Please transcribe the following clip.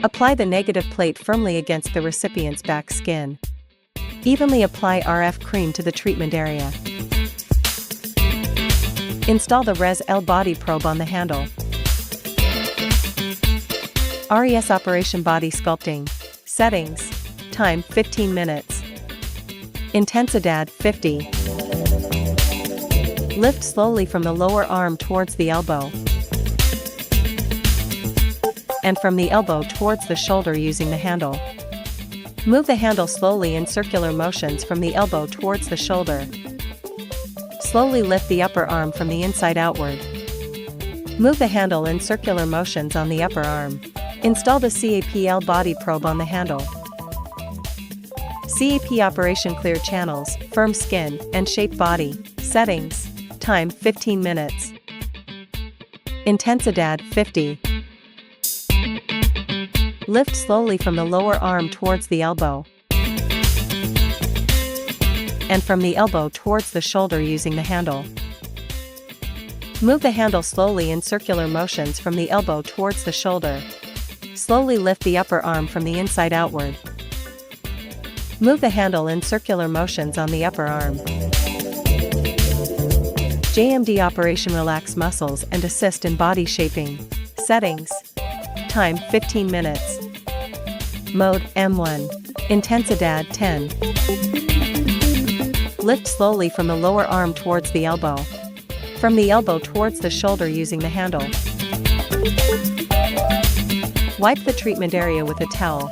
Apply the negative plate firmly against the recipient's back skin. Evenly apply RF cream to the treatment area. Install the Res-L body probe on the handle. RES Operation Body Sculpting. Settings. Time 15 minutes. Intensidad 50. Lift slowly from the lower arm towards the elbow. And from the elbow towards the shoulder using the handle. Move the handle slowly in circular motions from the elbow towards the shoulder. Slowly lift the upper arm from the inside outward. Move the handle in circular motions on the upper arm. Install the CAPL body probe on the handle. CAP operation: clear channels, firm skin, and shape body. Settings. Time 15 minutes. Intensidad 50. Lift slowly from the lower arm towards the elbow. And from the elbow towards the shoulder using the handle. Move the handle slowly in circular motions from the elbow towards the shoulder. Slowly lift the upper arm from the inside outward. Move the handle in circular motions on the upper arm. JMD operation: relax muscles and assist in body shaping. Settings. Time 15 minutes. Mode M1. Intensidad 10. Lift slowly from the lower arm towards the elbow. From the elbow towards the shoulder using the handle. Wipe the treatment area with a towel.